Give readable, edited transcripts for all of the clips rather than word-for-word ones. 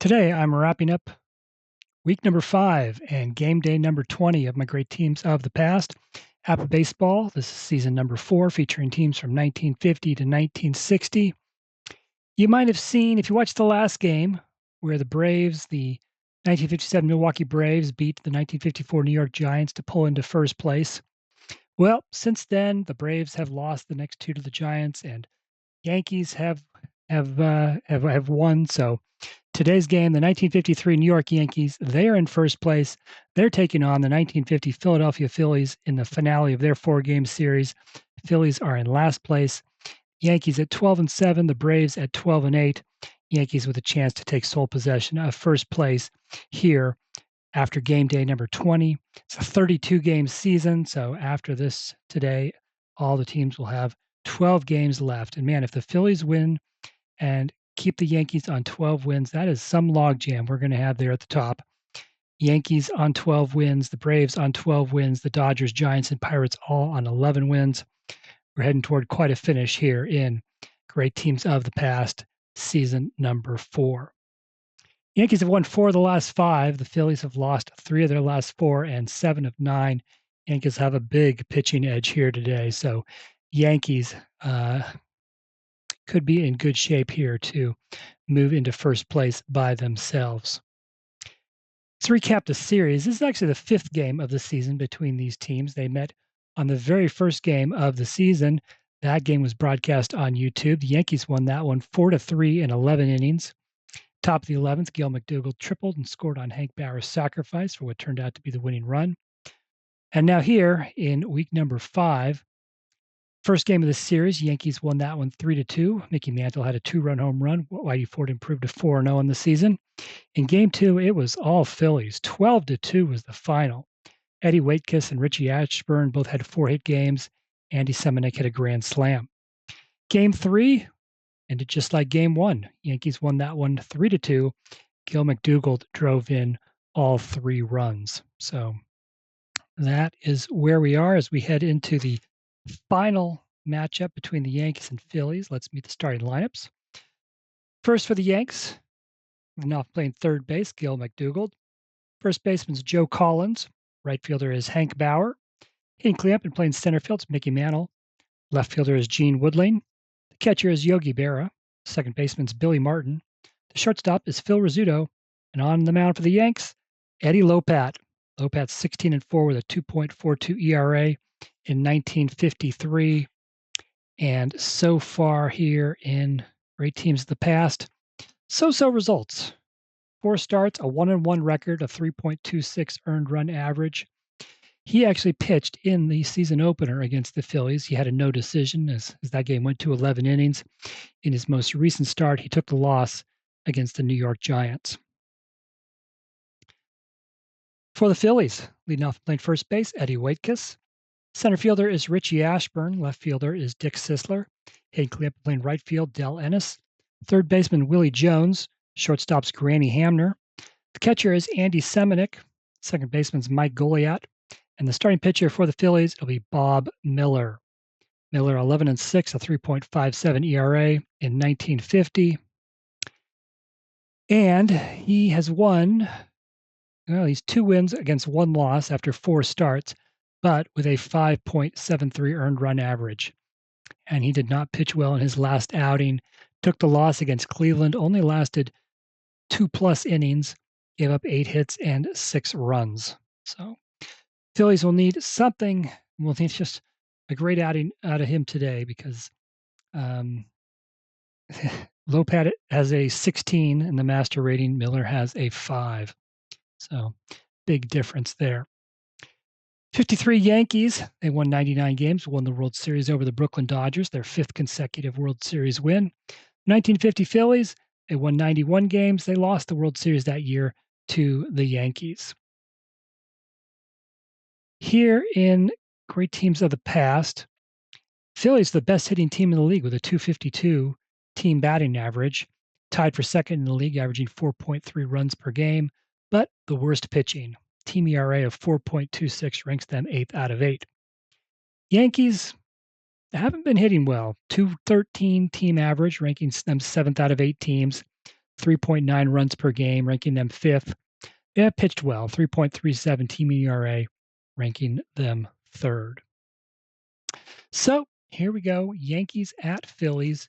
Today, I'm wrapping up week number 5 and game day number 20 of my great teams of the past. APBA Baseball, this is season number 4, featuring teams from 1950 to 1960. You might have seen, if you watched the last game, where the 1957 Milwaukee Braves beat the 1954 New York Giants to pull into first place. Well, since then, the Braves have lost the next two to the Giants, and Yankees have won. So today's game, the 1953 New York Yankees, they're in first place. They're taking on the 1950 Philadelphia Phillies in the finale of their 4-game series. The Phillies are in last place. Yankees at 12-7, the Braves at 12-8. Yankees with a chance to take sole possession of first place here after game day number 20. It's a 32-game season, so after this today, all the teams will have 12 games left. And man, if the Phillies win and keep the Yankees on 12 wins, that is some logjam we're going to have there at the top. Yankees on 12 wins, the Braves on 12 wins, the Dodgers, Giants, and Pirates all on 11 wins. We're heading toward quite a finish here in Great Teams of the Past, season number 4. Yankees have won 4 of the last 5. The Phillies have lost 3 of their last 4 and 7 of 9. Yankees have a big pitching edge here today. So Yankees could be in good shape here to move into first place by themselves. Let's recap the series. This is actually the 5th game of the season between these teams. They met on the very first game of the season. That game was broadcast on YouTube. The Yankees won that one 4-3 in 11 innings. Top of the 11th, Gil McDougall tripled and scored on Hank Bauer's sacrifice for what turned out to be the winning run. And now here in week number 5, first game of the series, Yankees won that one 3-2. Mickey Mantle had a 2-run home run. Whitey Ford improved to 4-0 in the season. In game 2, it was all Phillies. 12-2 was the final. Eddie Waitkiss and Richie Ashburn both had 4-hit games. Andy Semenuk had a grand slam. Game 3 ended just like game 1. Yankees won that one 3-2. Gil McDougall drove in all 3 runs. So that is where we are as we head into the final matchup between the Yankees and Phillies. Let's meet the starting lineups. First for the Yanks, now playing third base, Gil McDougall. First baseman is Joe Collins. Right fielder is Hank Bauer. Hitting cleanup and playing center field is Mickey Mantle. Left fielder is Gene Woodling. The catcher is Yogi Berra. Second baseman is Billy Martin. The shortstop is Phil Rizzuto. And on the mound for the Yanks, Eddie Lopat. Lopat's 16-4 with a 2.42 ERA in 1953. And so far here in Great Teams of the Past, so-so results. 4 starts, a 1-1 record, a 3.26 earned run average. He actually pitched in the season opener against the Phillies. He had a no decision as that game went to 11 innings. In his most recent start, he took the loss against the New York Giants. For the Phillies, leading off playing first base, Eddie Waitkiss. Center fielder is Richie Ashburn. Left fielder is Dick Sisler. Hitting cleanup playing right field, Del Ennis. Third baseman, Willie Jones. Shortstop's Granny Hamner. The catcher is Andy Semenuk. Second baseman's Mike Goliat. And the starting pitcher for the Phillies will be Bob Miller. Miller, 11-6, a 3.57 ERA in 1950. And he has won, he's 2 wins against 1 loss after 4 starts, but with a 5.73 earned run average. And he did not pitch well in his last outing. Took the loss against Cleveland, only lasted 2+ innings, gave up 8 hits and 6 runs. So Phillies will need something. We'll need just a great outing out of him today because Lopat has a 16 in the master rating. Miller has a 5. So big difference there. 53 Yankees, they won 99 games, won the World Series over the Brooklyn Dodgers, their 5th consecutive World Series win. 1950 Phillies, they won 91 games. They lost the World Series that year to the Yankees. Here in Great Teams of the Past, Phillies the best hitting team in the league with a 252 team batting average, tied for second in the league, averaging 4.3 runs per game, but the worst pitching. Team ERA of 4.26 ranks them 8th out of 8. Yankees haven't been hitting well. 213 team average, ranking them 7th out of 8 teams. 3.9 runs per game, ranking them 5th. They have pitched well, 3.37 team ERA, ranking them 3rd. So here we go. Yankees at Phillies.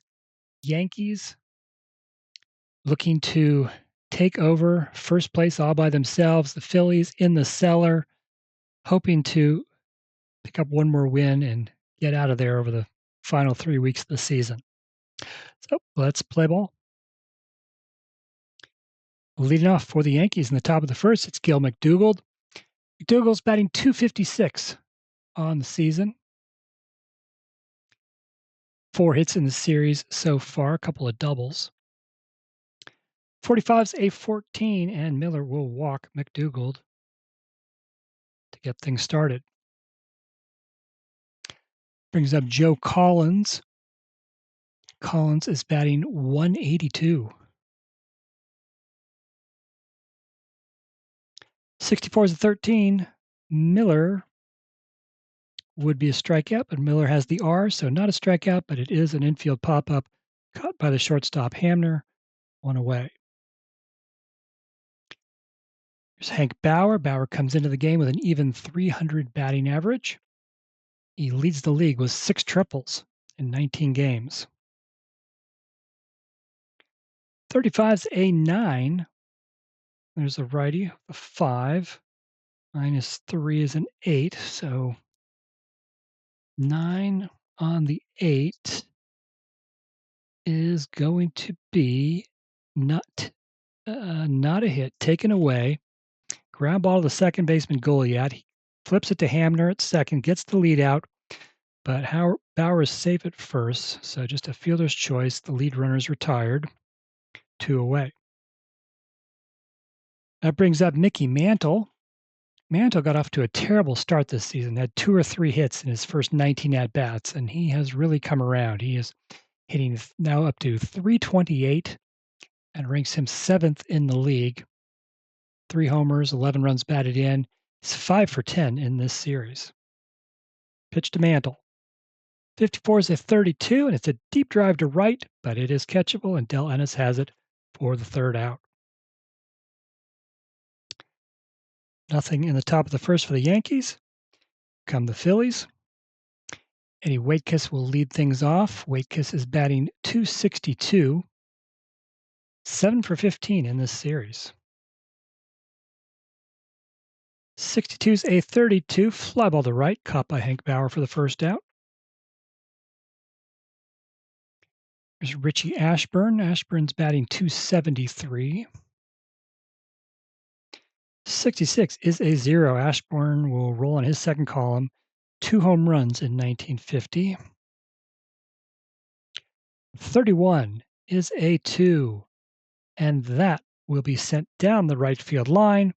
Yankees looking to take over first place all by themselves. The Phillies in the cellar, hoping to pick up one more win and get out of there over the final 3 weeks of the season. So let's play ball. Leading off for the Yankees in the top of the first, it's Gil McDougald. McDougald's batting .256 on the season. 4 hits in the series so far, a couple of doubles. 45's a 14, and Miller will walk McDougald to get things started. Brings up Joe Collins. Collins is batting .182. 64's a 13. Miller would be a strikeout, but Miller has the R, so not a strikeout, but it is an infield pop-up caught by the shortstop Hamner, 1 away. Here's Hank Bauer. Bauer comes into the game with an even .300 batting average. He leads the league with 6 triples in 19 games. 35's a 9. There's a righty, a 5. Minus 3 is an 8, so 9 on the 8 is going to be not a hit. Taken away. Ground ball to the second baseman Goliat. He flips it to Hamner at second, gets the lead out, but Bauer is safe at first, so just a fielder's choice. The lead runner is retired. 2 away. That brings up Mickey Mantle. Mantle got off to a terrible start this season, had 2 or 3 hits in his first 19 at-bats, and he has really come around. He is hitting now up to .328 and ranks him 7th in the league. 3 homers, 11 runs batted in. He's 5 for 10 in this series. Pitch to Mantle. 54 is a 32, and it's a deep drive to right, but it is catchable, and Del Ennis has it for the 3rd out. Nothing in the top of the first for the Yankees. Come the Phillies. Eddie Waitkiss will lead things off. Waitkiss is batting .262, 7 for 15 in this series. 62's a 32, fly ball to right, caught by Hank Bauer for the 1st out. There's Richie Ashburn. Ashburn's batting .273. 66 is a 0. Ashburn will roll on his second column. 2 home runs in 1950. 31 is a 2, and that will be sent down the right field line.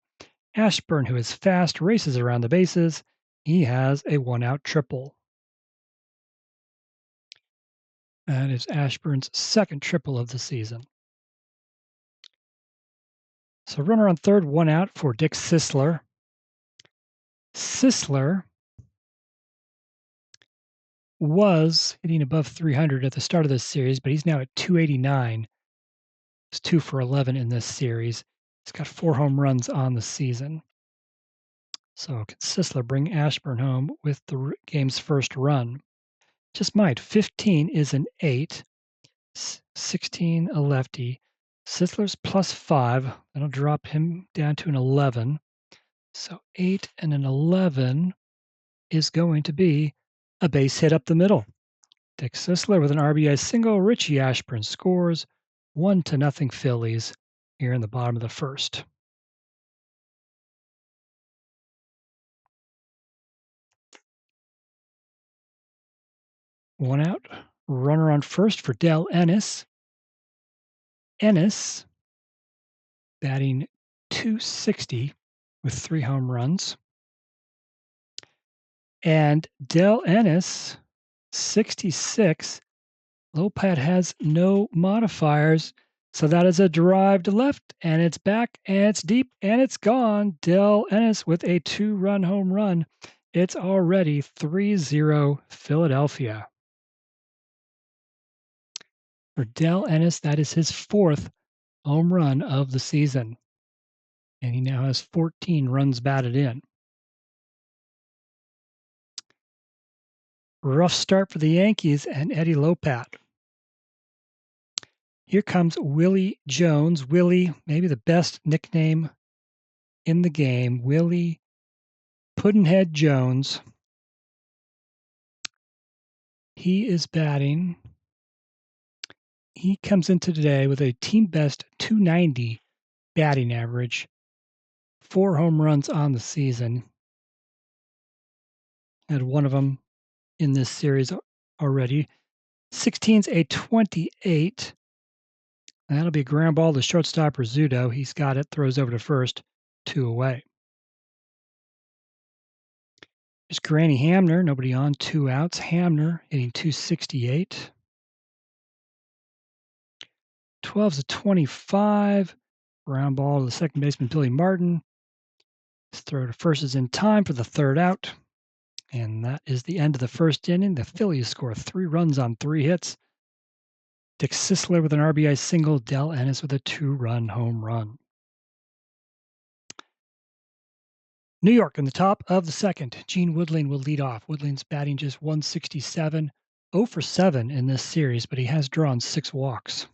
Ashburn, who is fast, races around the bases. He has a 1-out triple. That is Ashburn's 2nd triple of the season. So runner on 3rd, 1 out for Dick Sisler. Sisler was hitting above .300 at the start of this series, but he's now at .289. He's 2 for 11 in this series. He's got 4 home runs on the season. So can Sisler bring Ashburn home with the game's first run? Just might. 15 is an 8. 16 a lefty. Sisler's +5. That'll drop him down to an 11. So 8 and an 11 is going to be a base hit up the middle. Dick Sisler with an RBI single. Richie Ashburn scores 1-0 Phillies here in the bottom of the first. One out. Runner on first for Del Ennis. Ennis batting .260 with 3 home runs. And Del Ennis, 66. Lopat has no modifiers, so that is a drive to left, and it's back, and it's deep, and it's gone. Del Ennis with a 2-run home run. It's already 3-0 Philadelphia. For Del Ennis, that is his 4th home run of the season. And he now has 14 runs batted in. Rough start for the Yankees and Eddie Lopat. Here comes Willie Jones. Willie, maybe the best nickname in the game. Willie Puddinhead Jones. He is batting. He comes into today with a team best 290 batting average, 4 home runs on the season. Had one of them in this series already. 16's a 28. That'll be a ground ball to shortstop Rizzuto. He's got it, throws over to first, 2 away. There's Granny Hamner, nobody on, 2 outs. Hamner hitting 268. 12's a 25. Ground ball to the second baseman, Billy Martin. His throw to first is in time for the 3rd out. And that is the end of the first inning. The Phillies score 3 runs on 3 hits. Dick Sisler with an RBI single, Del Ennis with a 2-run home run. New York in the top of the second. Gene Woodling will lead off. Woodling's batting just 167, 0 for 7 in this series, but he has drawn 6 walks.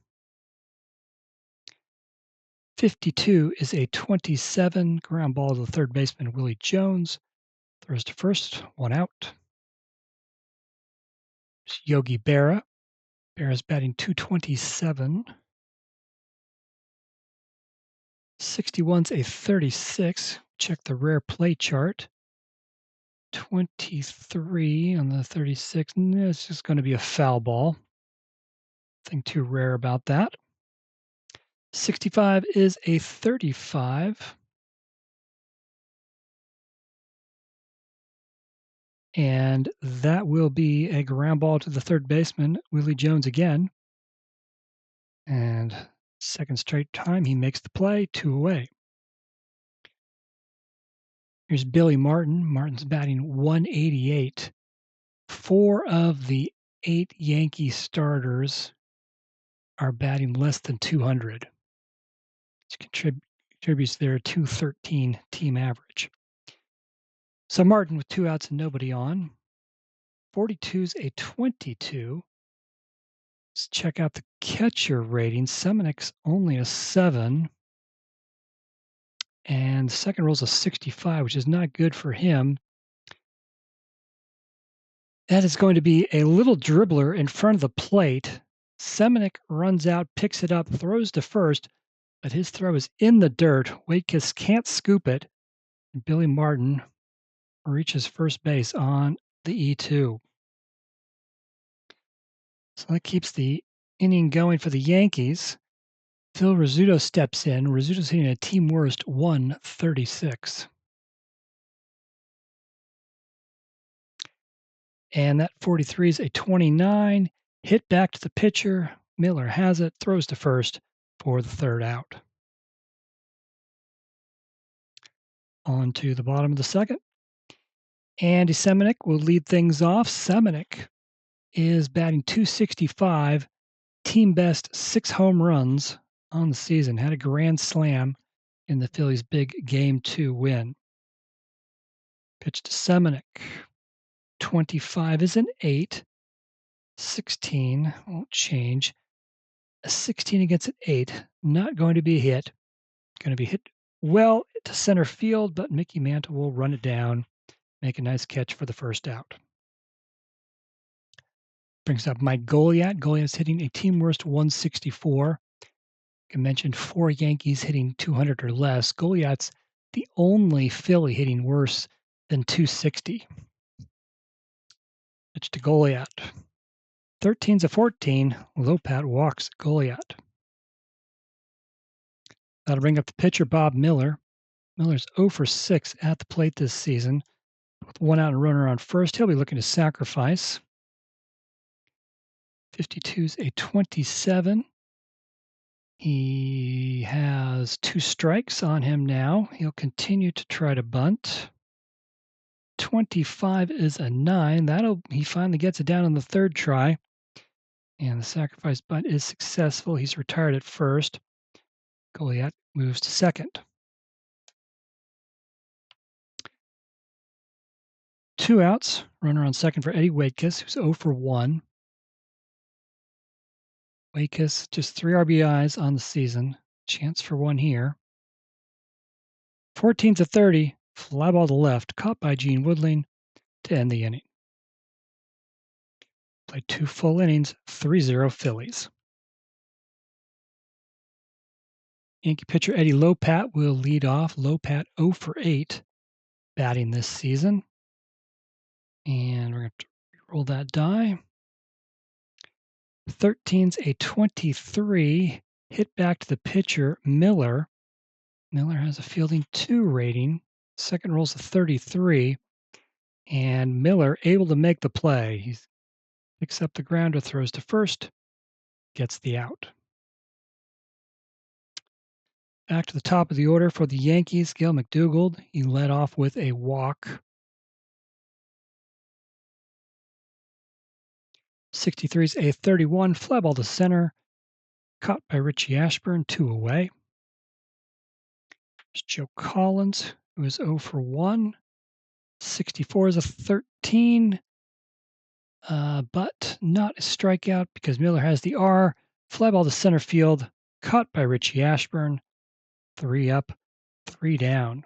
52 is a 27. Ground ball to the third baseman, Willie Jones. Throws to first, 1 out. There's Yogi Berra. Berra's batting 227. 61's a 36. Check the rare play chart. 23 on the 36. It's just going to be a foul ball. Nothing too rare about that. 65 is a 35. And that will be a ground ball to the third baseman, Willie Jones again. And second straight time he makes the play, 2 away. Here's Billy Martin. Martin's batting 188. 4 of the 8 Yankee starters are batting less than 200. Which contributes to their 213 team average. So Martin with 2 outs and nobody on. 42's a 22. Let's check out the catcher rating. Semenek's only a 7. And the second roll's a 65, which is not good for him. That is going to be a little dribbler in front of the plate. Semenek runs out, picks it up, throws to first, but his throw is in the dirt. Waitkus can't scoop it. And Billy Martin reaches first base on the E2. So that keeps the inning going for the Yankees. Phil Rizzuto steps in. Rizzuto's hitting a team worst 136. And that 43 is a 29. Hit back to the pitcher. Miller has it, throws to first for the 3rd out. On to the bottom of the second. Andy Semenek will lead things off. Semenek is batting 265, team best 6 home runs on the season. Had a grand slam in the Phillies' big Game 2 win. Pitch to Semenek. 25 is an 8. 16 won't change. A 16 against an 8, not going to be a hit. Going to be hit well to center field, but Mickey Mantle will run it down, make a nice catch for the 1st out. Brings up Mike Goliat. Goliat's hitting a team worst 164. I mentioned 4 Yankees hitting 200 or less. Goliat's the only Philly hitting worse than 260. Pitch to Goliat. 13's a 14. Lopat walks Goliat. That'll bring up the pitcher, Bob Miller. Miller's 0 for 6 at the plate this season. With 1 out and a runner on first, he'll be looking to sacrifice. 52's a 27. He has 2 strikes on him now. He'll continue to try to bunt. 25 is a 9. He finally gets it down on the 3rd try. And the sacrifice bunt is successful. He's retired at first. Goliath moves to second. 2 outs. Runner on second for Eddie Waitkus, who's 0 for 1. Waitkus, just 3 RBIs on the season. Chance for one here. 14-30, fly ball to left, caught by Gene Woodling to end the inning. Played 2 full innings, 3-0 Phillies. Yankee pitcher Eddie Lopat will lead off. Lopat 0 for 8 batting this season. And we're going to roll that die. 13's a 23. Hit back to the pitcher, Miller. Miller has a fielding 2 rating. Second roll's a 33. And Miller able to make the play. He picks up the grounder, throws to first, gets the out. Back to the top of the order for the Yankees, Gil McDougald. He led off with a walk. 63's a 31, fly ball to center, caught by Richie Ashburn, 2 away. There's Joe Collins, who is 0 for 1. 64 is a 13, but not a strikeout because Miller has the R. Fly ball to center field, caught by Richie Ashburn. 3 up, 3 down.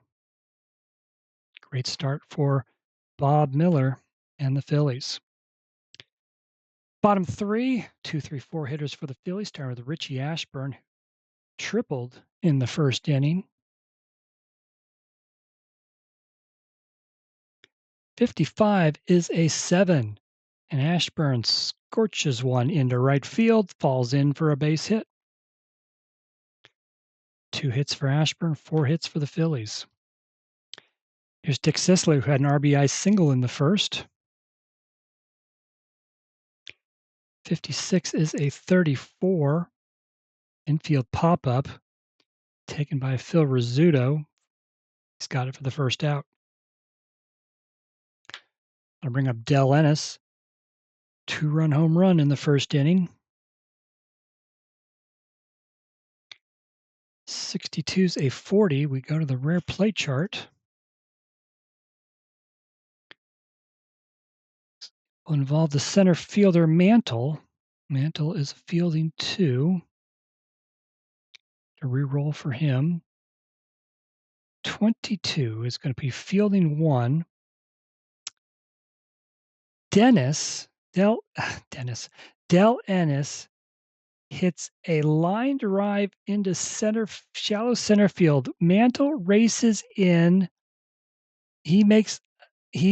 Great start for Bob Miller and the Phillies. Bottom 3, 2, 3, 4 hitters for the Phillies, starting with Richie Ashburn, who tripled in the first inning. 55 is a 7, and Ashburn scorches one into right field, falls in for a base hit. 2 hits for Ashburn, 4 hits for the Phillies. Here's Dick Sisler, who had an RBI single in the first. 56 is a 34. Infield pop-up, taken by Phil Rizzuto. He's got it for the first out. I'll bring up Del Ennis. 2-run home run in the first inning. 62's a 40. We go to the rare play chart. Will involve the center fielder Mantle. Mantle is fielding 2. A reroll for him. 22 is going to be fielding 1. Del Ennis hits a line drive into shallow center field. Mantle races in. He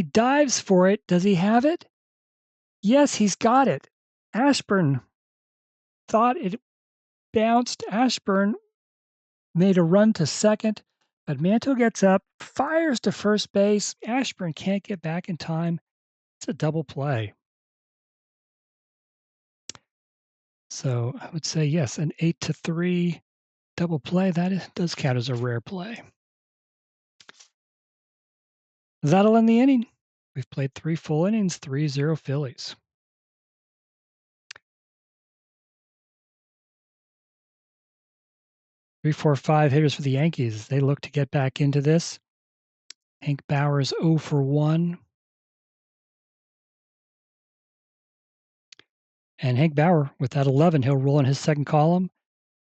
dives for it. Does he have it? Yes, he's got it. Ashburn thought it bounced. Ashburn made a run to second, but Mantle gets up, fires to first base. Ashburn can't get back in time. It's a double play. So I would say, yes, an 8-3 double play. Does count as a rare play. That'll end the inning. We've played 3 full innings, 3-0 Phillies. Three, 4, 5 hitters for the Yankees. They look to get back into this. Hank Bauer's 0 for 1. And Hank Bauer, with that 11, he'll roll in his second column.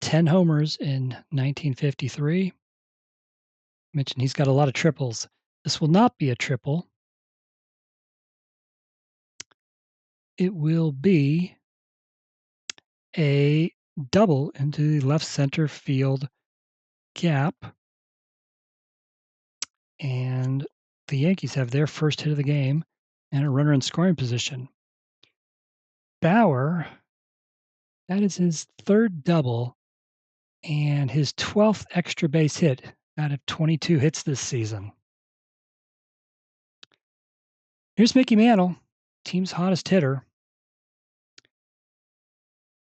10 homers in 1953. Mentioned he's got a lot of triples. This will not be a triple. It will be a double into the left center field gap. And the Yankees have their first hit of the game and a runner in scoring position. Bauer, that is his 3rd double and his 12th extra base hit out of 22 hits this season. Here's Mickey Mantle, team's hottest hitter.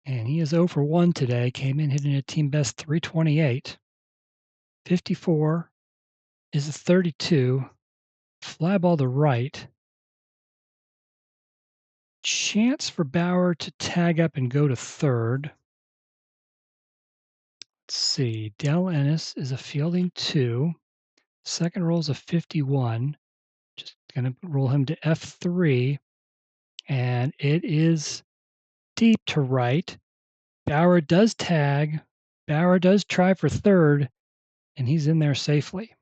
And he is 0 for 1 today. Came in hitting a team best 328. 54 is a 32. Fly ball to right. Chance for Bauer to tag up and go to third. Let's see. Dell Ennis is a fielding 2. Second roll is a 51. Just going to roll him to F3. And it is deep to right. Bauer does tag. Bauer does try for third, and he's in there safely.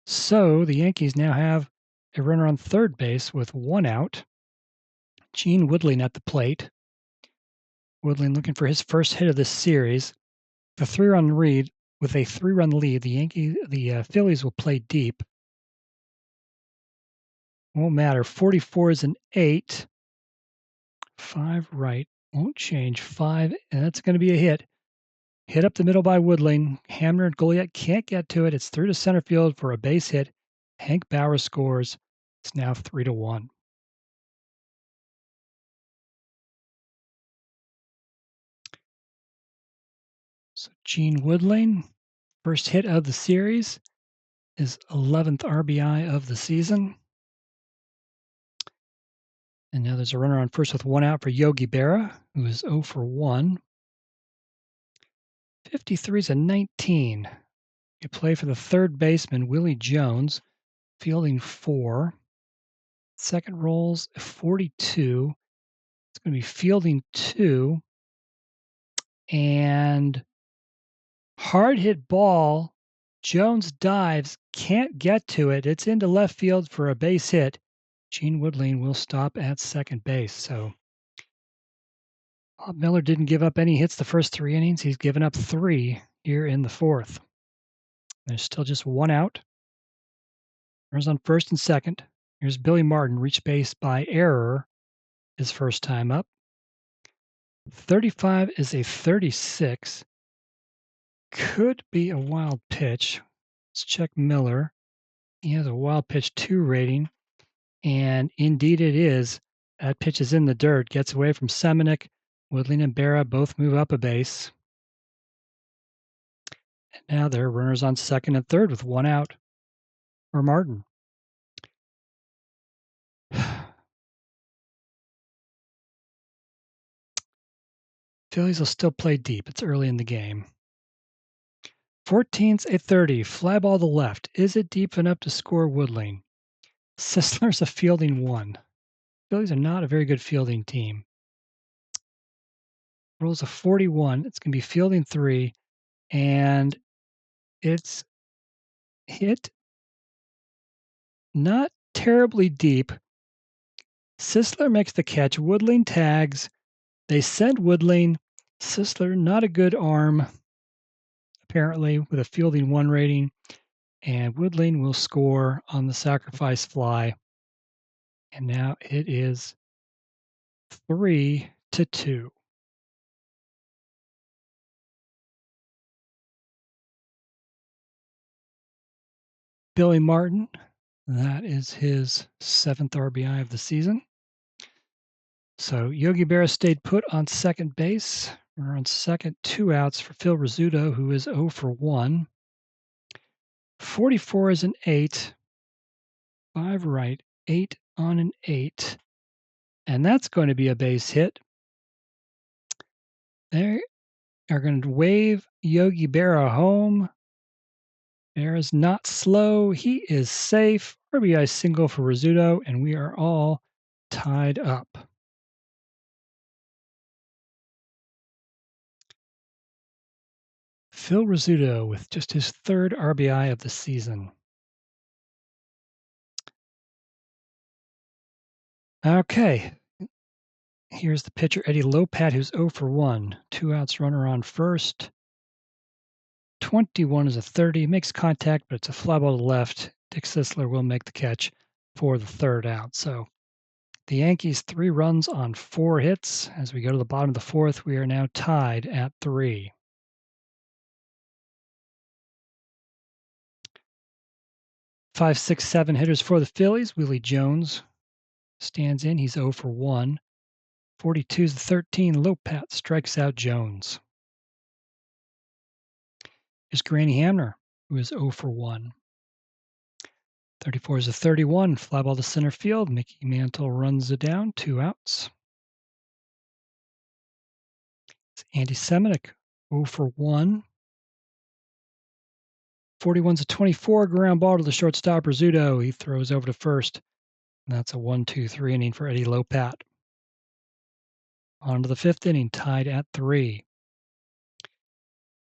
So the Yankees now have a runner on third base with 1 out. Gene Woodling at the plate. Woodling looking for his first hit of this series. The 3-run lead. With a 3-run lead, the Phillies will play deep. Won't matter. 44 is an 8. 5 right. Won't change. 5, and that's going to be a hit. Hit up the middle by Woodling. Hamner and Goliath can't get to it. It's through to center field for a base hit. Hank Bauer scores. It's now 3-1. So Gene Woodling, first hit of the series, his 11th RBI of the season. And now there's a runner on first with 1 out for Yogi Berra, who is 0 for 1. 53 is a 19. You play for the third baseman, Willie Jones, fielding 4. Second rolls 42. It's going to be fielding 2. And hard hit ball. Jones dives, can't get to it. It's into left field for a base hit. Gene Woodling will stop at second base. So Bob Miller didn't give up any hits the first 3 innings. He's given up 3 here in the 4th. There's still just 1 out. Runners on first and second. Here's Billy Martin, reached base by error his first time up. 35 is a 36. Could be a wild pitch. Let's check Miller. He has a wild pitch 2 rating, and indeed it is. That pitch is in the dirt, gets away from Semenuk. Woodling and Berra both move up a base. And now there are runners on second and third with 1 out for Martin. Phillies will still play deep. It's early in the game. 14's a 30. Fly ball to left. Is it deep enough to score Woodling? Sisler's a fielding 1. Phillies are not a very good fielding team. Rolls a 41. It's going to be fielding 3. And it's hit not terribly deep. Sisler makes the catch. Woodling tags. They send Woodling. Sisler, not a good arm, apparently, with a fielding 1 rating. And Woodling will score on the sacrifice fly. And now it is 3-2. Billy Martin, that is his 7th RBI of the season. So Yogi Berra stayed put on second base. We're on second, 2 outs for Phil Rizzuto, who is 0 for 1. 44 is an 8. 5 right, 8 on an 8. And that's going to be a base hit. They are going to wave Yogi Berra home. Berra's not slow. He is safe. RBI single for Rizzuto, and we are all tied up. Phil Rizzuto with just his 3rd RBI of the season. Okay. Here's the pitcher, Eddie Lopat, who's 0 for 1. 2 outs, runner on first. 21 is a 30. Makes contact, but it's a fly ball to left. Dick Sisler will make the catch for the 3rd out. So the Yankees 3 runs on 4 hits. As we go to the bottom of the 4th, we are now tied at 3. 5, 6, 7 hitters for the Phillies. Willie Jones stands in. He's 0 for 1. 42 is the 13. Lopat strikes out Jones. Here's Granny Hamner, who is 0 for 1. 34 is a 31. Fly ball to center field. Mickey Mantle runs it down. 2 outs. Andy Semitic, 0 for 1. 41's a 24 ground ball to the shortstop, Rizzuto. He throws over to first. And that's a 1-2-3 inning for Eddie Lopat. On to the fifth inning, tied at 3.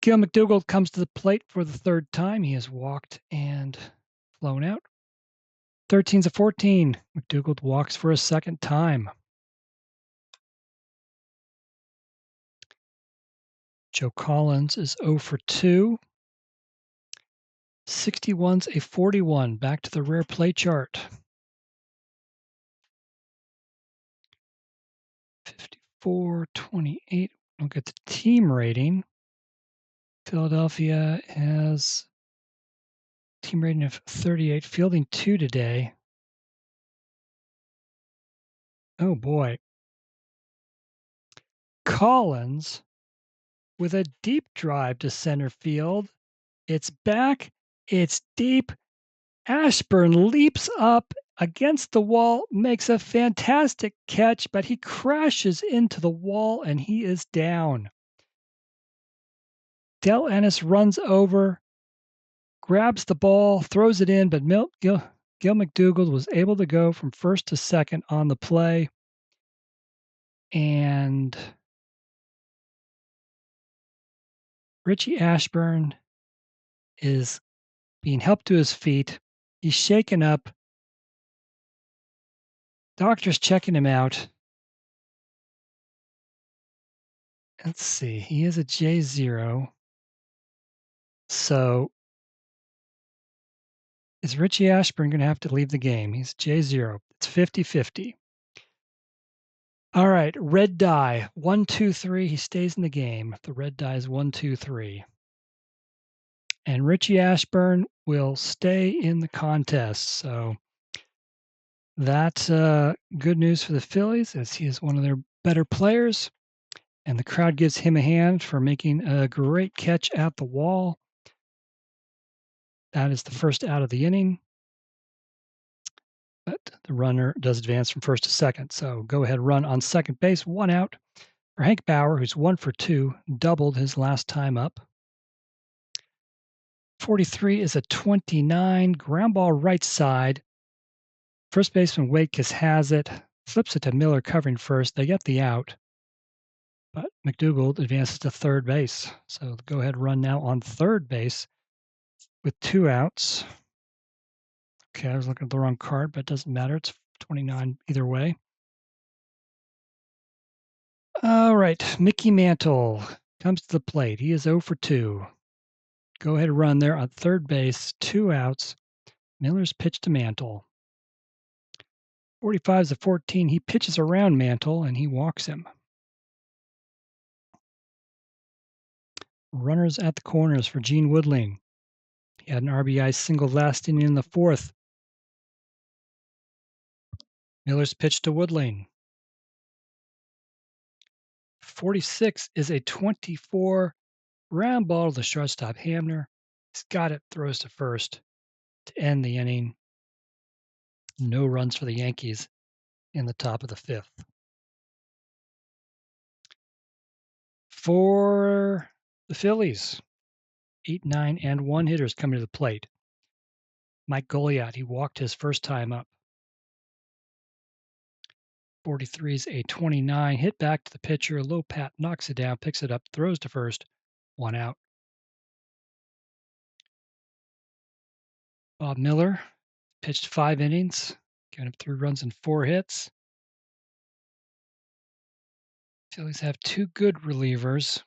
Gil McDougald comes to the plate for the third time. He has walked and flown out. 13's a 14. McDougald walks for a second time. Joe Collins is 0 for 2. 61's a 41. Back to the rare play chart. 54-28. We'll get the team rating. Philadelphia has a team rating of 38, fielding 2 today. Oh boy. Collins with a deep drive to center field. It's back. It's deep. Ashburn leaps up against the wall, makes a fantastic catch, but he crashes into the wall and he is down. Del Ennis runs over, grabs the ball, throws it in, but Gil McDougald was able to go from first to second on the play. And Richie Ashburn is being helped to his feet. He's shaken up. Doctor's checking him out. Let's see. He is a J0. So is Richie Ashburn going to have to leave the game? He's J0. It's 50-50. All right. Red die. 1, 2, 3. He stays in the game. The red die is 1, 2, 3. And Richie Ashburn will stay in the contest. So that's good news for the Phillies, as he is one of their better players. And the crowd gives him a hand for making a great catch at the wall. That is the first out of the inning. But the runner does advance from first to second. So go ahead, run on second base, 1 out for Hank Bauer, who's 1 for 2, doubled his last time up. 43 is a 29, ground ball right side. First baseman Waitkus has it, flips it to Miller covering first. They get the out, but McDougald advances to third base. So the go-ahead run now on third base with 2 outs. Okay, I was looking at the wrong card, but it doesn't matter. It's 29 either way. All right, Mickey Mantle comes to the plate. He is 0 for 2. Go-ahead run there on third base, 2 outs. Miller's pitch to Mantle. 45 is a 14. He pitches around Mantle, and he walks him. Runners at the corners for Gene Woodling. He had an RBI single last inning in the 4th. Miller's pitch to Woodling. 46 is a 24. Round ball to the shortstop, Hamner. He's got it, throws to first to end the inning. No runs for the Yankees in the top of the 5th. For the Phillies, 8, 9, and 1 hitters coming to the plate. Mike Goliat, he walked his first time up. 43 is a 29. Hit back to the pitcher. Lopat knocks it down, picks it up, throws to first. 1 out. Bob Miller pitched 5 innings, giving up 3 runs and 4 hits. Phillies have 2 good relievers.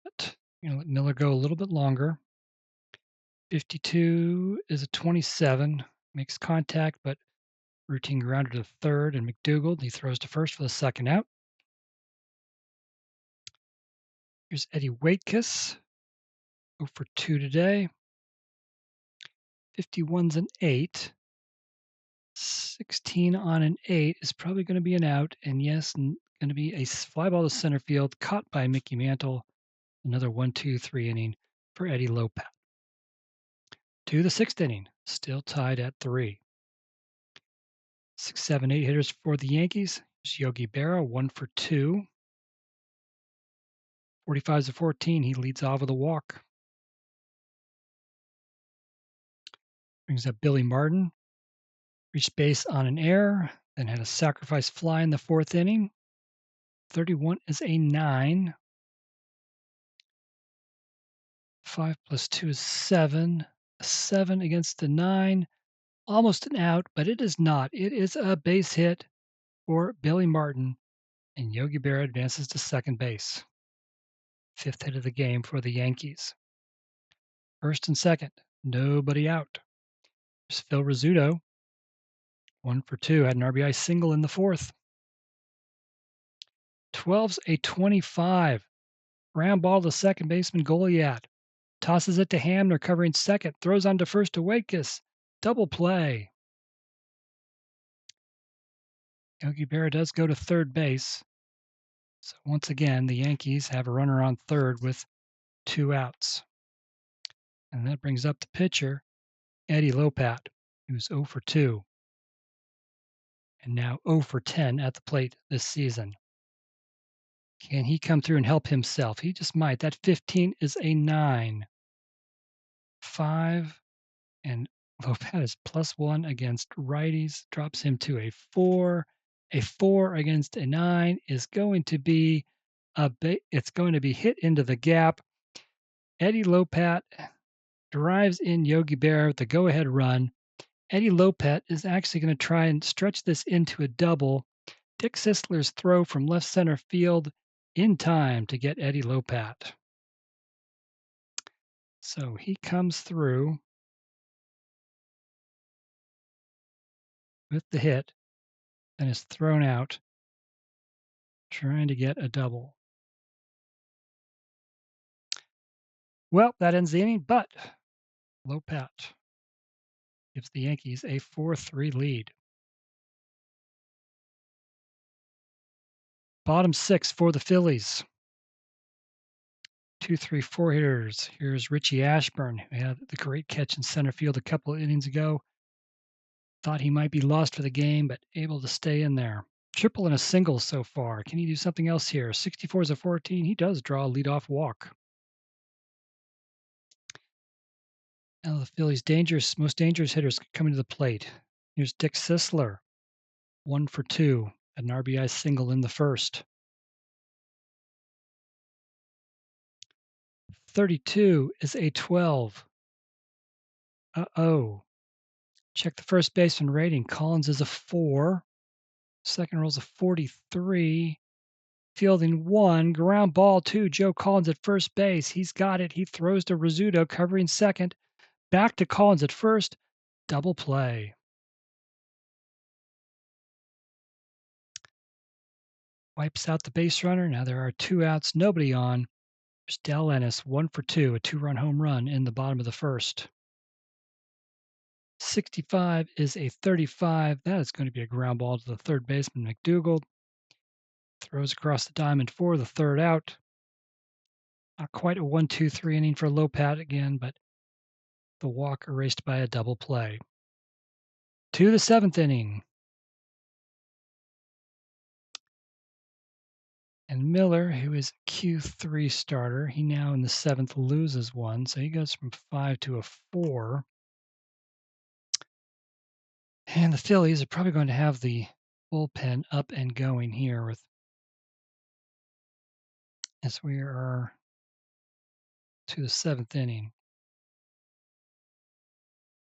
But let Miller go a little bit longer. 52 is a 27. Makes contact, but routine grounder to third, and McDougald, he throws to first for the second out. Here's Eddie Waitkus, 0 for 2 today. 51's an 8. 16 on an 8 is probably going to be an out, and yes, going to be a fly ball to center field, caught by Mickey Mantle. Another 1, 2, 3 inning for Eddie Lopat. To the 6th inning, still tied at 3. 6, 7, 8 hitters for the Yankees. There's Yogi Berra, 1 for 2. 45s to 14. He leads off with a walk. Brings up Billy Martin. Reached base on an error, then had a sacrifice fly in the fourth inning. 31 is a 9. 5 plus 2 is 7. A 7 against a 9. Almost an out, but it is not. It is a base hit for Billy Martin, and Yogi Berra advances to second base. Fifth hit of the game for the Yankees. First and second, nobody out. There's Phil Rizzuto, 1 for 2, had an RBI single in the fourth. 12's a 25. Ground ball to second baseman Goliat. Tosses it to Hamner covering second. Throws on to first to Waitkus. Double play. Yogi Berra does go to third base. So once again, the Yankees have a runner on third with 2 outs. And that brings up the pitcher, Eddie Lopat, who's 0 for 2. And now 0 for 10 at the plate this season. Can he come through and help himself? He just might. That 15 is a 9. 5, and Lopat is +1 against righties, drops him to a 4. A 4 against a 9 is going to be it's going to be hit into the gap. Eddie Lopat drives in Yogi Berra with the go-ahead run. Eddie Lopat is actually going to try and stretch this into a double. Dick Sisler's throw from left center field in time to get Eddie Lopat. So he comes through with the hit and is thrown out trying to get a double. Well, that ends the inning, but Lopat gives the Yankees a 4-3 lead. Bottom 6 for the Phillies. 2, 3, 4 hitters. Here's Richie Ashburn, who had the great catch in center field a couple of innings ago. Thought he might be lost for the game, but able to stay in there. Triple and a single so far. Can he do something else here? 64 is a 14. He does draw a leadoff walk. Now the Phillies' most dangerous hitters coming to the plate. Here's Dick Sisler, 1 for 2, an RBI single in the first. 32 is a 12. Uh-oh. Check the first baseman rating. Collins is a 4. Second roll's a 43. Fielding 1. Ground ball 2. Joe Collins at first base. He's got it. He throws to Rizzuto covering second. Back to Collins at first. Double play. Wipes out the base runner. Now there are 2 outs. Nobody on. There's Del Ennis, 1 for 2. A 2-run home run in the bottom of the first. 65 is a 35. That is going to be a ground ball to the third baseman, McDougald. Throws across the diamond for the third out. Not quite a 1-2-3 inning for Lopat again, but the walk erased by a double play. To the 7th inning. And Miller, who is a Q3 starter, he now in the 7th loses one, so he goes from 5 to a 4. And the Phillies are probably going to have the bullpen up and going here as we are to the 7th inning.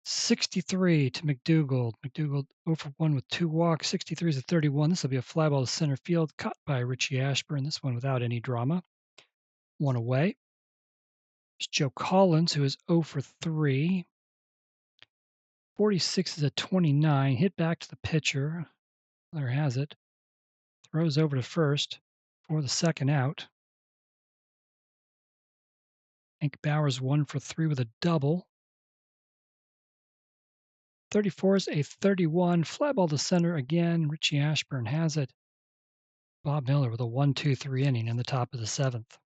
63 to McDougald. McDougald 0 for 1 with 2 walks. 63 is a 31. This will be a fly ball to center field, caught by Richie Ashburn. This one without any drama. 1 away. There's Joe Collins, who is 0 for 3. 46 is a 29. Hit back to the pitcher. Miller has it. Throws over to first for the second out. Hank Bauer's 1 for 3 with a double. 34 is a 31. Fly ball to center again. Richie Ashburn has it. Bob Miller with a 1-2-3 inning in the top of the 7th.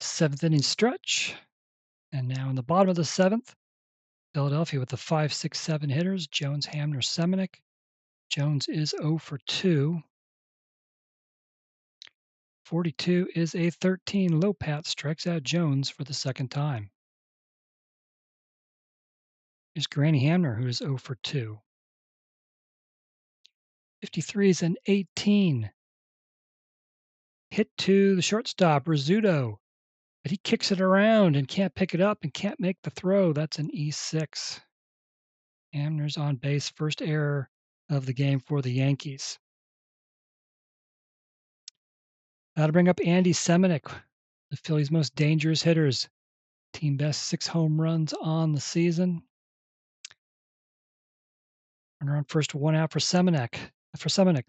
7th inning stretch. And now in the bottom of the 7th, Philadelphia with the 5, 6, 7 hitters. Jones, Hamner, Seminick. Jones is 0 for 2. 42 is a 13. Lopat strikes out Jones for the second time. Here's Granny Hamner, who is 0 for 2. 53 is an 18. Hit to the shortstop, Rizzuto. But he kicks it around and can't pick it up and can't make the throw. That's an E6. Hamner's on base, first error of the game for the Yankees. That'll bring up Andy Semenick, the Phillies' most dangerous hitters. Team best 6 home runs on the season. Runner on first, 1 out for Semenick.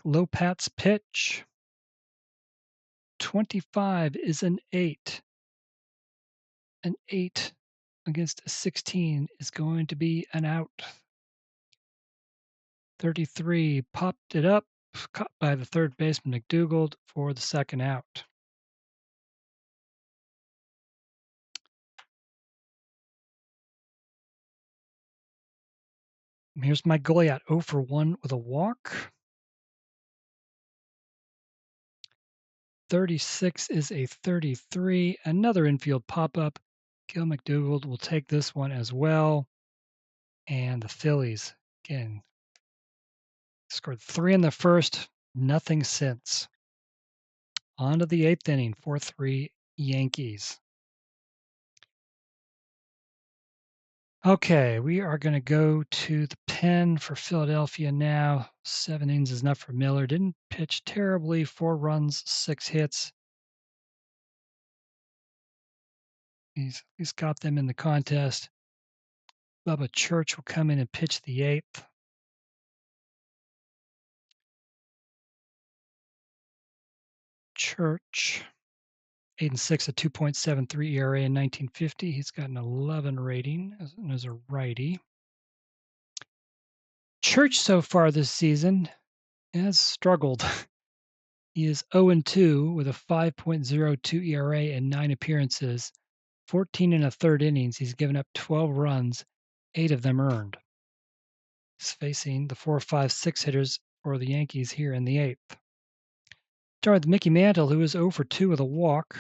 Lopat's pitch. 25 is an 8. An 8 against a 16 is going to be an out. 33 popped it up, caught by the third baseman McDougald for the second out. Here's Mike Goliat, 0 for 1 with a walk. 36 is a 33. Another infield pop-up. Gil McDougald will take this one as well. And the Phillies, again, scored 3 in the first, nothing since. On to the 8th inning, 4-3 Yankees. Okay, we are going to go to the pen for Philadelphia now. 7 innings is enough for Miller. Didn't pitch terribly. 4 runs, 6 hits. He's got them in the contest. Bubba Church will come in and pitch the 8th. Church, 8 and 6, a 2.73 ERA in 1950. He's got an 11 rating as a righty. Church so far this season has struggled. He is 0 and 2 with a 5.02 ERA in 9 appearances, 14 and a third innings. He's given up 12 runs, 8 of them earned. He's facing the 4, 5, 6 hitters for the Yankees here in the 8th. Start with Mickey Mantle, who is 0 for 2 with a walk.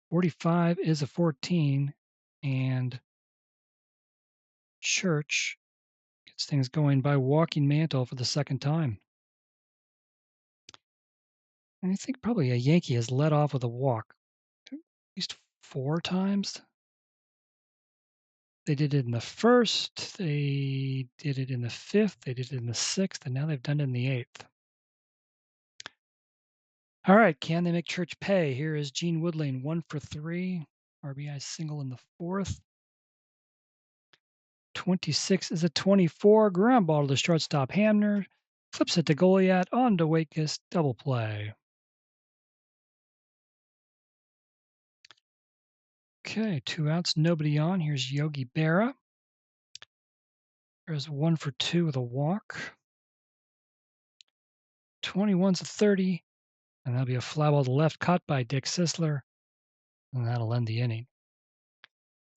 45 is a 14, and Church gets things going by walking Mantle for the second time. And I think probably a Yankee has led off with a walk at least 4 times. They did it in the first, they did it in the 5th, they did it in the 6th, and now they've done it in the 8th. All right, can they make Church pay? Here is Gene Woodling, 1 for 3, RBI single in the 4th. 26 is a 24, ground ball to the shortstop Hamner, flips it to Goliat, on to Waitkus, double play. Okay, 2 outs, nobody on. Here's Yogi Berra. There's 1 for 2 with a walk. 21's a 30, and that'll be a fly ball to left, caught by Dick Sisler, and that'll end the inning.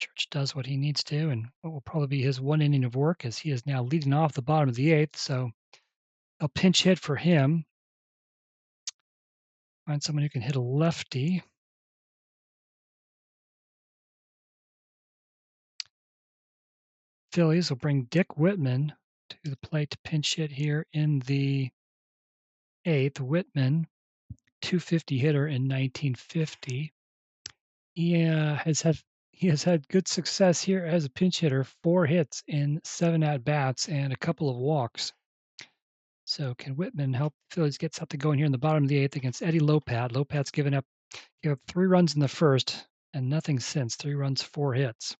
Church does what he needs to, and what will probably be his 1 inning of work, as he is now leading off the bottom of the 8th, so a pinch hit for him. Find someone who can hit a lefty. Phillies will bring Dick Whitman to the plate to pinch hit here in the 8th. Whitman, 250 hitter in 1950. He has had good success here as a pinch hitter, 4 hits in 7 at-bats and a couple of walks. So can Whitman help the Phillies get something going here in the bottom of the 8th against Eddie Lopat? Lopat's gave up 3 runs in the first and nothing since. 3 runs, 4 hits.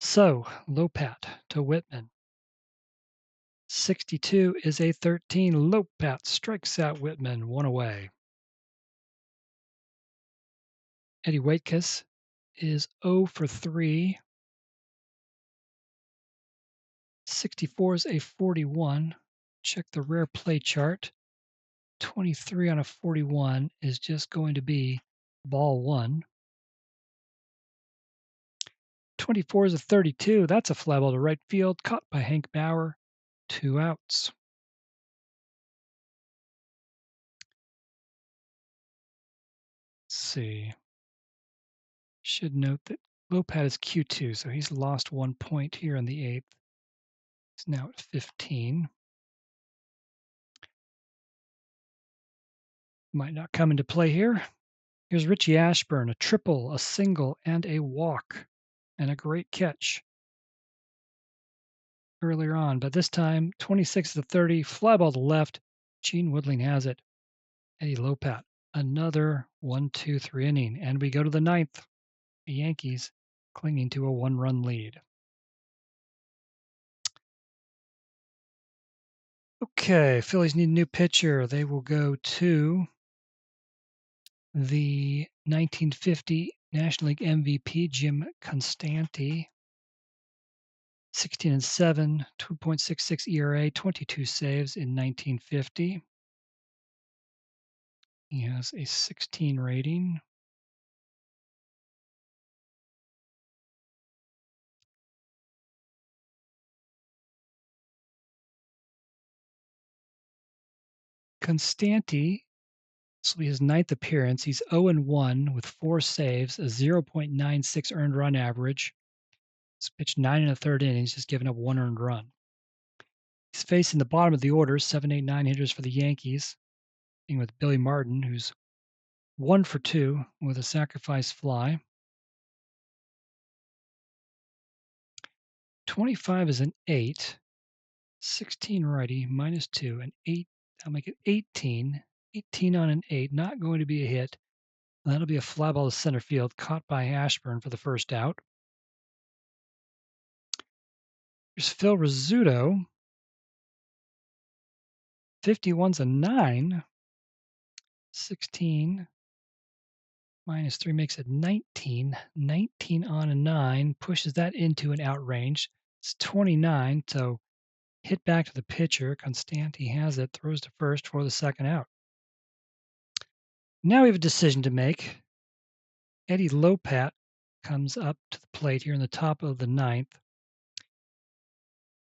So Lopat to Whitman. 62 is a 13. Lopat strikes out Whitman, 1 away. Eddie Waitkus is 0 for 3. 64 is a 41. Check the rare play chart. 23 on a 41 is just going to be ball 1. 24 is a 32. That's a fly ball to right field, caught by Hank Bauer. 2 outs. see. Should note that Lopat is Q2, so he's lost 1 point here in the 8th. He's now at 15. Might not come into play here. Here's Richie Ashburn, a triple, a single, and a walk, and a great catch earlier on. But this time, 26-30, fly ball to left. Gene Woodling has it. Eddie Lopat, another 1-2-3 inning, and we go to the 9th. The Yankees clinging to a 1-run lead. Okay, Phillies need a new pitcher. They will go to the 1950 National League MVP, Jim Constanti. 16-7, 2.66 ERA, 22 saves in 1950. He has a 16 rating. Constanti, this will be his 9th appearance. He's 0-1 with 4 saves, a 0.96 earned run average. He's pitched 9 1/3 innings, just given up 1 earned run. He's facing the bottom of the order, 7, 8, 9 hitters for the Yankees, being with Billy Martin, who's 1 for 2 with a sacrifice fly. 25 is an 8, 16 righty, -2, and 8. I'll make it 18. 18 on an 8, not going to be a hit. That'll be a fly ball to center field, caught by Ashburn for the first out. Here's Phil Rizzuto. 51's a 9. 16 -3 makes it 19. 19 on a 9 pushes that into an out range. It's 29, so hit back to the pitcher. Constanti has it, throws to first for the second out. Now we have a decision to make. Eddie Lopat comes up to the plate here in the top of the 9th.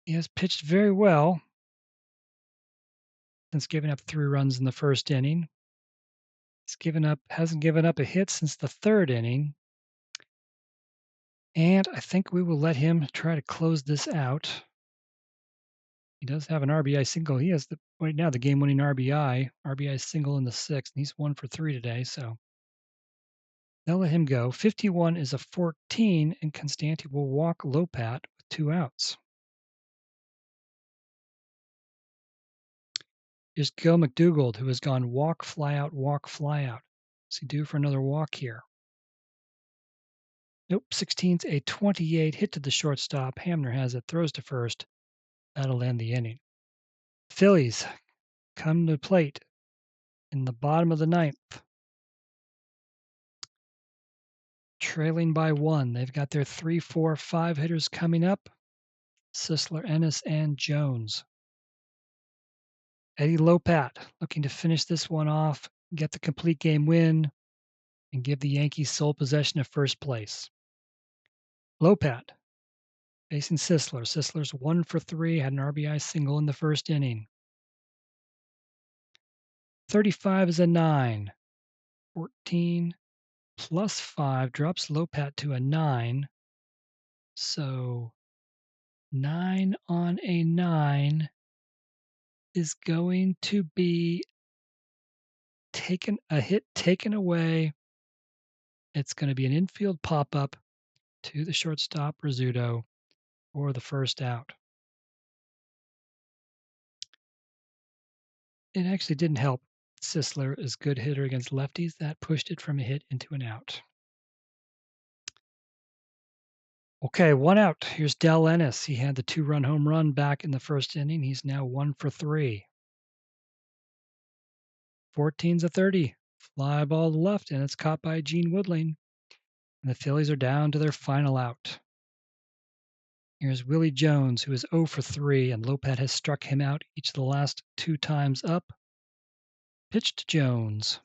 He has pitched very well since giving up 3 runs in the first inning. Hasn't given up a hit since the 3rd inning. And I think we will let him try to close this out. He does have an RBI single. He has right now the game-winning RBI single in the 6th, and he's 1 for 3 today, so they'll let him go. 51 is a 14, and Constanti will walk Lopat with 2 outs. Here's Gil McDougald, who has gone walk, fly out, walk, fly out. What's he due for another walk here? Nope, 16's a 28, hit to the shortstop. Hamner has it, throws to first. That'll end the inning. Phillies come to the plate in the bottom of the 9th. Trailing by 1. They've got their 3, 4, 5 hitters coming up. Sisler, Ennis, and Jones. Eddie Lopat looking to finish this one off, get the complete game win, and give the Yankees sole possession of first place. Lopat facing Sisler. Sisler's 1 for 3, had an RBI single in the first inning. 35 is a 9. 14 plus 5 drops Lopat to a 9. So 9 on a 9 is going to be a hit taken away. It's going to be an infield pop-up to the shortstop, Rizzuto, for the first out. It actually didn't help. Sisler is a good hitter against lefties. That pushed it from a hit into an out. Okay, 1 out. Here's Del Ennis. He had the 2-run home run back in the first inning. He's now 1 for 3. 14's a 30. Fly ball to left, and it's caught by Gene Woodling. And the Phillies are down to their final out. Here's Willie Jones, who is 0 for 3, and Lopat has struck him out each of the last 2 times up. Pitch to Jones.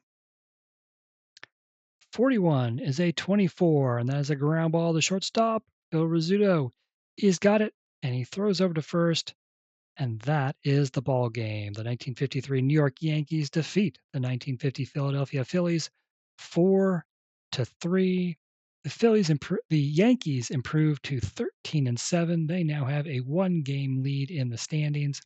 41 is a 24, and that is a ground ball to shortstop. Phil Rizzuto. He's got it, and he throws over to first, and that is the ball game. The 1953 New York Yankees defeat the 1950 Philadelphia Phillies 4 to 3. The Yankees improved to 13-7. They now have a 1-game lead in the standings.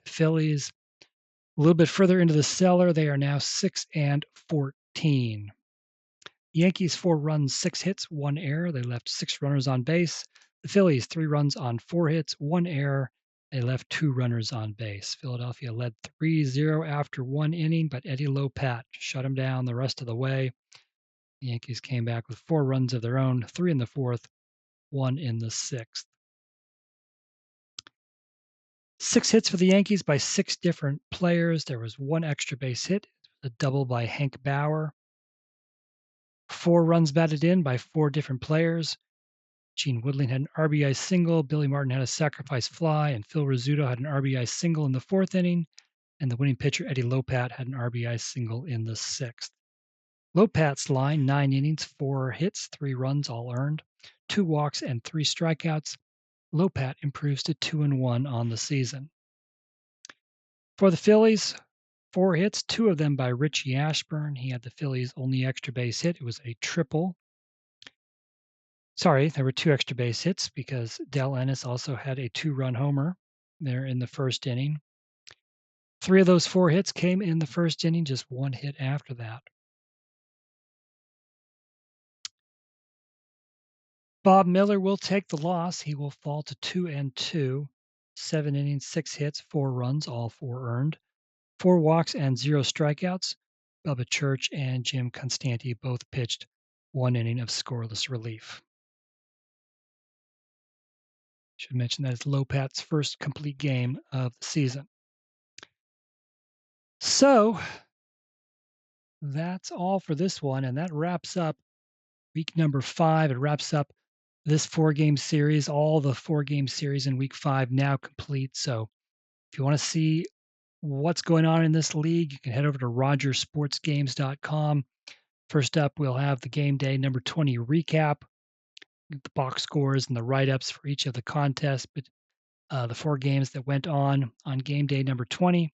The Phillies, a little bit further into the cellar, they are now 6-14. Yankees 4 runs, 6 hits, 1 error. They left 6 runners on base. The Phillies 3 runs on 4 hits, 1 error. They left 2 runners on base. Philadelphia led 3-0 after 1 inning, but Eddie Lopat shut him down the rest of the way. The Yankees came back with 4 runs of their own, 3 in the 4th, 1 in the 6th. 6 hits for the Yankees by 6 different players. There was 1 extra base hit, a double by Hank Bauer. 4 runs batted in by 4 different players. Gene Woodling had an RBI single, Billy Martin had a sacrifice fly, and Phil Rizzuto had an RBI single in the 4th inning, and the winning pitcher, Eddie Lopat, had an RBI single in the 6th. Lopat's line, 9 innings, 4 hits, 3 runs, all earned, 2 walks, and 3 strikeouts. Lopat improves to 2-1 on the season. For the Phillies, 4 hits, 2 of them by Richie Ashburn. He had the Phillies' only extra base hit. It was a triple. Sorry, there were 2 extra base hits because Del Ennis also had a 2-run homer there in the 1st inning. 3 of those 4 hits came in the 1st inning, just 1 hit after that. Bob Miller will take the loss. He will fall to 2-2. 7 innings, 6 hits, 4 runs, all 4 earned. 4 walks and 0 strikeouts. Bubba Church and Jim Constanti both pitched 1 inning of scoreless relief. Should mention that it's Lopat's first complete game of the season. So that's all for this one, and that wraps up week number 5. It wraps up this 4-game series, all the 4-game series in week 5 now complete. So if you want to see what's going on in this league, you can head over to rogersportsgames.com. First up, we'll have the game day number 20 recap, the box scores and the write-ups for each of the contests, but the 4 games that went on game day number 20.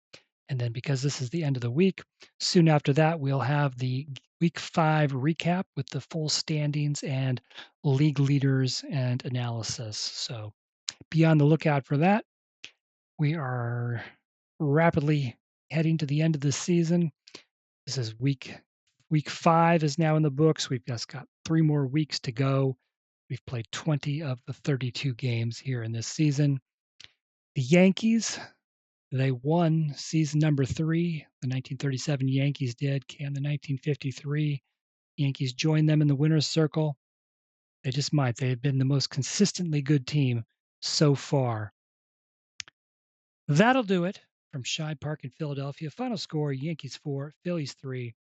And then because this is the end of the week, soon after that, we'll have the week 5 recap with the full standings and league leaders and analysis. So be on the lookout for that. We are rapidly heading to the end of the season. This is week 5 is now in the books. We've just got 3 more weeks to go. We've played 20 of the 32 games here in this season. The Yankees, they won season number 3. The 1937 Yankees did. And the 1953 Yankees joined them in the winner's circle. They just might. They have been the most consistently good team so far. That'll do it from Shibe Park in Philadelphia. Final score, Yankees 4, Phillies 3.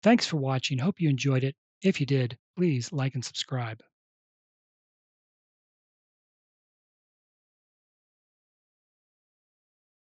Thanks for watching. Hope you enjoyed it. If you did, please like and subscribe.